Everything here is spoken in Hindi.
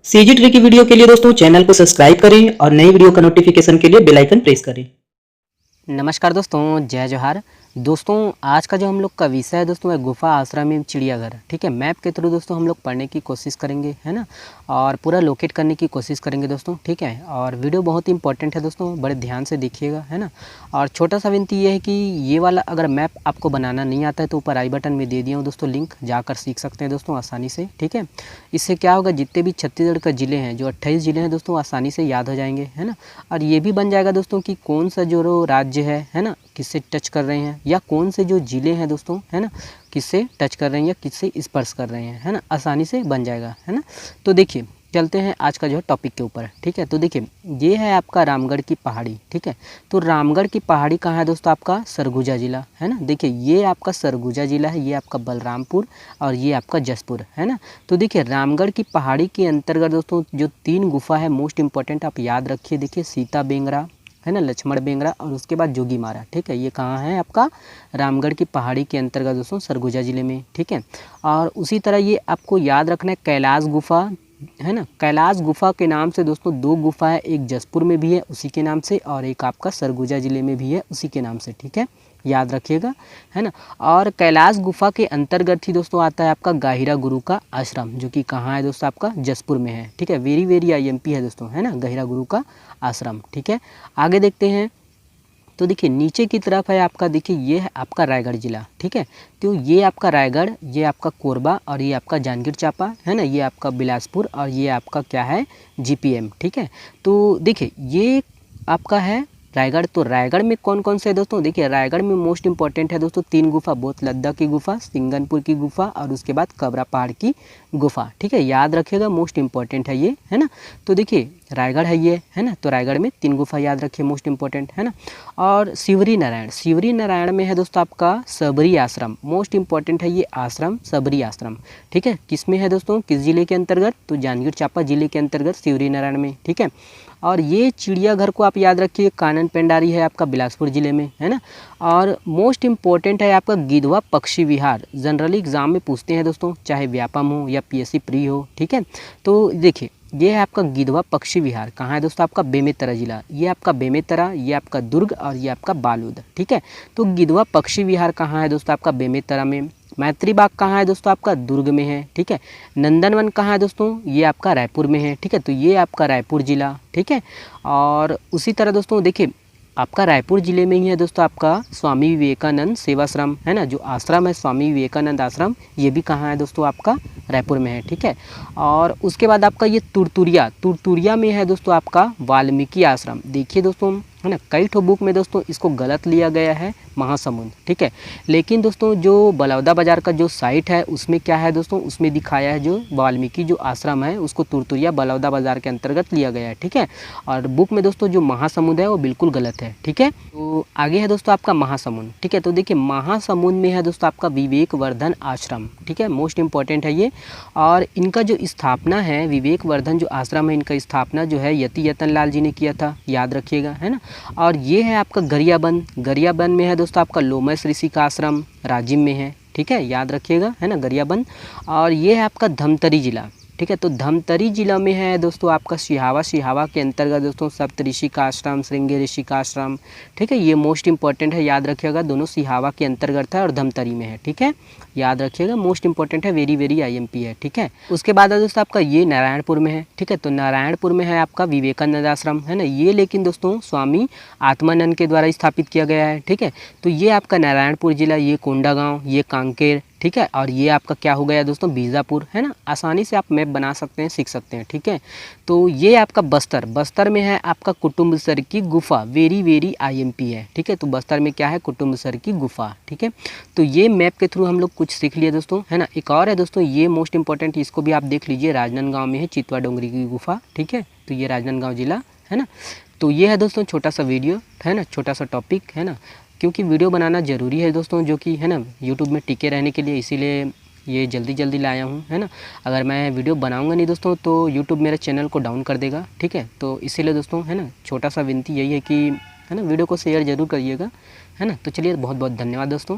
सीजी ट्री की वीडियो के लिए दोस्तों चैनल को सब्सक्राइब करें और नई वीडियो का नोटिफिकेशन के लिए बेल आइकन प्रेस करें। नमस्कार दोस्तों, जय जोहार। दोस्तों आज का जो हम लोग का विषय है दोस्तों है गुफा आश्रम एवं चिड़ियाघर। ठीक है, मैप के थ्रू दोस्तों हम लोग पढ़ने की कोशिश करेंगे, है ना, और पूरा लोकेट करने की कोशिश करेंगे दोस्तों। ठीक है, और वीडियो बहुत ही इंपॉर्टेंट है दोस्तों, बड़े ध्यान से देखिएगा, है ना। और छोटा सा विनती ये है कि ये वाला अगर मैप आपको बनाना नहीं आता है तो ऊपर आई बटन में दे दिया हूँ दोस्तों लिंक, जाकर सीख सकते हैं दोस्तों आसानी से। ठीक है, इससे क्या होगा, जितने भी छत्तीसगढ़ का ज़िले हैं, जो 28 ज़िले हैं दोस्तों, आसानी से याद हो जाएंगे, है ना। और ये भी बन जाएगा दोस्तों कि कौन सा जो राज्य है ना, किससे टच कर रहे हैं, या कौन से जो ज़िले हैं दोस्तों, है ना, किससे टच कर रहे हैं या किससे स्पर्श कर रहे हैं, है ना, आसानी से बन जाएगा, है ना। तो देखिए चलते हैं आज का जो है टॉपिक के ऊपर। ठीक है, तो देखिए ये है आपका रामगढ़ की पहाड़ी। ठीक है, तो रामगढ़ की पहाड़ी कहाँ है दोस्तों, आपका सरगुजा ज़िला, है ना। देखिए ये आपका सरगुजा ज़िला है, ये आपका बलरामपुर और ये आपका जसपुर, है ना। तो देखिए रामगढ़ की पहाड़ी के अंतर्गत दोस्तों जो 3 गुफा है मोस्ट इंपॉर्टेंट आप याद रखिए। देखिए सीता बेंगरा, है ना, लक्ष्मण बेंगरा और उसके बाद जोगी मारा। ठीक है, ये कहाँ है आपका रामगढ़ की पहाड़ी के अंतर्गत दोस्तों, सरगुजा ज़िले में। ठीक है, और उसी तरह ये आपको याद रखना है कैलाश गुफा, है ना। कैलाश गुफा के नाम से दोस्तों 2 गुफा है, एक जसपुर में भी है उसी के नाम से और एक आपका सरगुजा ज़िले में भी है उसी के नाम से। ठीक है, याद रखिएगा, है ना। और कैलाश गुफा के अंतर्गत ही दोस्तों आता है आपका गाहिरा गुरु का आश्रम, जो कि कहाँ है दोस्तों, आपका जसपुर में है। ठीक है, वेरी वेरी आईएमपी है दोस्तों, है ना, गाहिरा गुरु का आश्रम। ठीक है, आगे देखते हैं। तो देखिए नीचे की तरफ है आपका, देखिए ये है आपका रायगढ़ जिला। ठीक है, तो ये आपका रायगढ़, ये आपका कोरबा और ये आपका जांजगीर चांपा, है ना, ये आपका बिलासपुर और ये आपका क्या है जीपीएम। ठीक है, तो देखिए ये आपका है रायगढ़। तो रायगढ़ में कौन कौन से है दोस्तों, देखिए रायगढ़ में मोस्ट इंपॉर्टेंट है दोस्तों 3 गुफा, बोथ लद्दा की गुफा, सिंगनपुर की गुफा और उसके बाद कबरा पहाड़ की गुफा। ठीक है, याद रखिएगा, मोस्ट इंपॉर्टेंट है ये, है ना। तो देखिए रायगढ़ है ये, है ना, तो रायगढ़ में 3 गुफा याद रखिए, मोस्ट इंपॉर्टेंट, है ना। और शिवरी नारायण, शिवरी नारायण में है दोस्तों आपका सबरी आश्रम, मोस्ट इंपॉर्टेंट है ये आश्रम, सबरी आश्रम। ठीक है, किस में है दोस्तों, किस जिले के अंतर्गत, तो जांजगीर चांपा जिले के अंतर्गत शिवरी नारायण में। ठीक है, और ये चिड़ियाघर को आप याद रखिए, कानन पेंडारी है आपका बिलासपुर जिले में, है ना। और मोस्ट इंपॉर्टेंट है आपका गिधवा पक्षी विहार, जनरली एग्जाम में पूछते हैं दोस्तों, चाहे व्यापम हो या पीएससी प्री हो। ठीक है, तो देखिए ये है आपका गिधवा पक्षी विहार, कहाँ है दोस्तों, आपका बेमेतरा जिला, ये आपका बेमेतरा, ये आपका दुर्ग और ये आपका बालोद। ठीक है, तो गिधवा पक्षी विहार कहाँ है दोस्तों, आपका बेमेतरा में। मैत्री बाग कहाँ है दोस्तों, आपका दुर्ग में है। ठीक है, नंदनवन कहाँ है दोस्तों, ये आपका रायपुर में है। ठीक है, तो ये आपका रायपुर जिला। ठीक है, और उसी तरह दोस्तों देखिए आपका रायपुर जिले में ही है दोस्तों आपका स्वामी विवेकानंद सेवाश्रम, है ना, जो आश्रम है स्वामी विवेकानंद आश्रम, ये भी कहाँ है दोस्तों, आपका रायपुर में है। ठीक है, और उसके बाद आपका ये तुरतुरिया, तुरतुरिया में है दोस्तों आपका वाल्मीकि आश्रम। देखिए दोस्तों, है ना, कई ठो बुक में दोस्तों इसको गलत लिया गया है महासमुंद। ठीक है, लेकिन दोस्तों जो बलौदा बाज़ार का जो साइट है उसमें क्या है दोस्तों, उसमें दिखाया है जो वाल्मीकि जो आश्रम है उसको तुरतुरिया बलौदा बाज़ार के अंतर्गत लिया गया है। ठीक है, और बुक में दोस्तों जो महासमुंद है वो बिल्कुल गलत है। ठीक है, तो आगे है दोस्तों आपका महासमुंद। ठीक है, तो देखिए महासमुंद में है दोस्तों आपका विवेकवर्धन आश्रम। ठीक है, मोस्ट इंपॉर्टेंट है ये। और इनका जो स्थापना है, विवेकवर्धन जो आश्रम है, इनका स्थापना जो है यति यतन लाल जी ने किया था, याद रखिएगा, है ना। और ये है आपका गरियाबंद, गरियाबंद में है दोस्तों आपका लोमस ऋषि का आश्रम, राजिम में है। ठीक है, याद रखिएगा, है ना, गरियाबंद। और ये है आपका धमतरी जिला। ठीक है, तो धमतरी जिला में है दोस्तों आपका सिहावा, सिहावा के अंतर्गत दोस्तों सप्त ऋषि का आश्रम, श्रृंगी ऋषि का आश्रम। ठीक है, ये मोस्ट इंपॉर्टेंट है, याद रखिएगा, दोनों सिहावा के अंतर्गत है और धमतरी में है। ठीक है, याद रखिएगा, मोस्ट इंपॉर्टेंट है, वेरी वेरी आईएमपी है। ठीक है, उसके बाद है दोस्तों आपका ये नारायणपुर में है। ठीक है, तो नारायणपुर में है आपका विवेकानंद आश्रम, है ना, ये लेकिन दोस्तों स्वामी आत्मानंद के द्वारा स्थापित किया गया है। ठीक है, तो ये आपका नारायणपुर जिला, ये कोंडागांव, ये कांकेर। ठीक है, और ये आपका क्या हो गया दोस्तों, बीजापुर, है ना। आसानी से आप मैप बना सकते हैं, सीख सकते हैं। ठीक है, तो ये आपका बस्तर, बस्तर में है आपका कुटुम्बसर की गुफा, वेरी वेरी आईएमपी है। ठीक है, तो बस्तर में क्या है, कुटुम्बसर की गुफा। ठीक है, तो ये मैप के थ्रू हम लोग कुछ सीख लिए दोस्तों, है ना। एक और है दोस्तों, ये मोस्ट इंपॉर्टेंट, इसको भी आप देख लीजिए, राजनांदगांव में है चितवा डोंगरी की गुफा। ठीक है, तो ये राजनांदगांव जिला, है ना। तो ये है दोस्तों छोटा सा वीडियो, है ना, छोटा सा टॉपिक, है ना, क्योंकि वीडियो बनाना ज़रूरी है दोस्तों, जो कि है ना यूट्यूब में टिके रहने के लिए, इसीलिए ये जल्दी जल्दी लाया हूँ, है ना। अगर मैं वीडियो बनाऊंगा नहीं दोस्तों तो यूट्यूब मेरे चैनल को डाउन कर देगा। ठीक है, तो इसीलिए दोस्तों, है ना, छोटा सा विनती यही है कि, है ना, वीडियो को शेयर ज़रूर करिएगा, है ना। तो चलिए बहुत बहुत धन्यवाद दोस्तों।